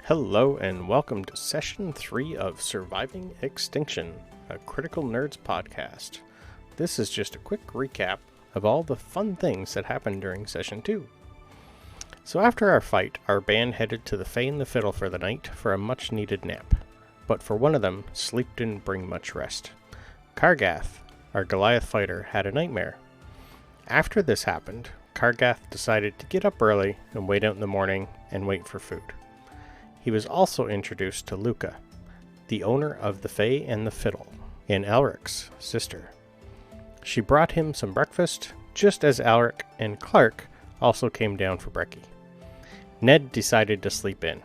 Hello and welcome to Session 3 of Surviving Extinction, a Critical Nerds podcast. This is just a quick recap of all the fun things that happened during Session 2. So after our fight, our band headed to the Fae and the Fiddle for the night for a much needed nap. But for one of them, sleep didn't bring much rest. Kargath, our Goliath fighter, had a nightmare. After this happened, Kargath decided to get up early and wait out in the morning and wait for food. He was also introduced to Luca, the owner of the Fae and the Fiddle, and Elric's sister. She brought him some breakfast, just as Elric and Clark also came down for brekkie. Ned decided to sleep in.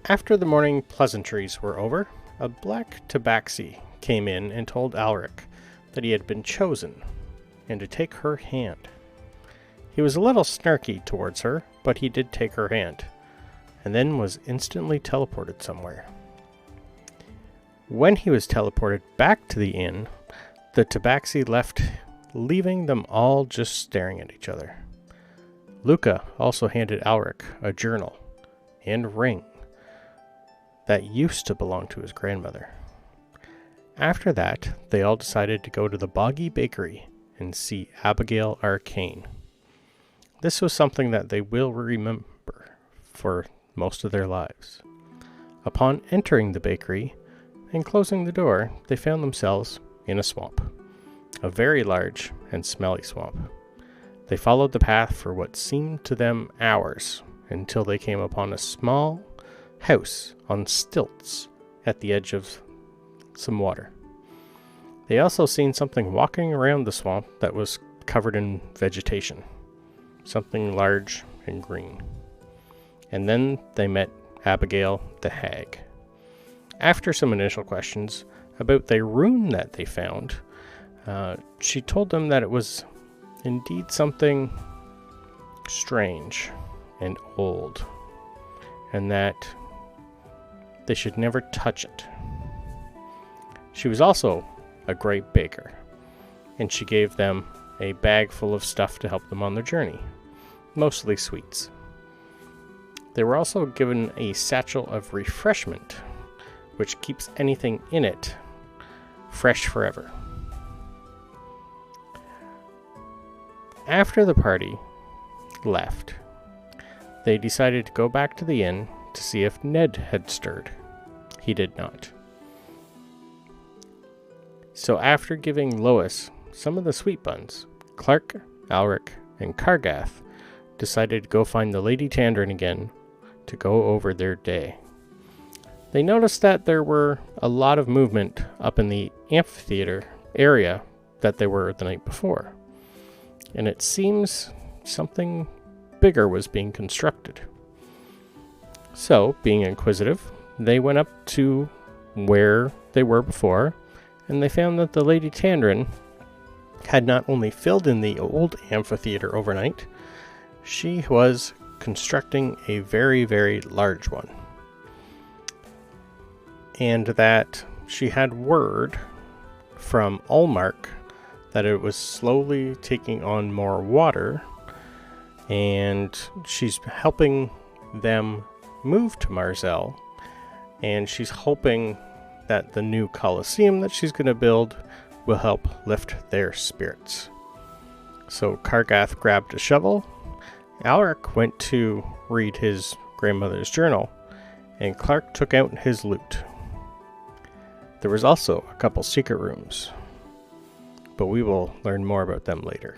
After the morning pleasantries were over, a black tabaxi came in and told Elric that he had been chosen, and to take her hand. He was a little snarky towards her, but he did take her hand, and then was instantly teleported somewhere. When he was teleported back to the inn, the tabaxi left, leaving them all just staring at each other. Luca also handed Elric a journal and ring that used to belong to his grandmother. After that, they all decided to go to the Boggy Bakery and see Abigail Arcane. This was something that they will remember for most of their lives. Upon entering the bakery and closing the door, they found themselves in a swamp, a very large and smelly swamp. They followed the path for what seemed to them hours until they came upon a small house on stilts at the edge of some water. They also seen something walking around the swamp that was covered in vegetation, something large and green. And then they met Abigail the hag. After some initial questions about the rune that they found, she told them that it was indeed something strange and old, and that they should never touch it. She was also a great baker, and she gave them a bag full of stuff to help them on their journey, mostly sweets. They were also given a satchel of refreshment, which keeps anything in it fresh forever. After the party left, they decided to go back to the inn to see if Ned had stirred. He did not. So after giving Lois some of the sweet buns, Clark, Elric, and Kargath decided to go find the Lady Tandrin again to go over their day. They noticed that there were a lot of movement up in the amphitheater area that they were the night before, and it seems something bigger was being constructed. So, being inquisitive, they went up to where they were before, and they found that the Lady Tandrin had not only filled in the old amphitheater overnight, she was constructing a very, very large one. And that she had word from Ulmark that it was slowly taking on more water, and she's helping them move to Marzel, and she's hoping that the new Colosseum that she's going to build will help lift their spirits. So Kargath grabbed a shovel, Elric went to read his grandmother's journal, and Clark took out his loot. There was also a couple secret rooms, but we will learn more about them later.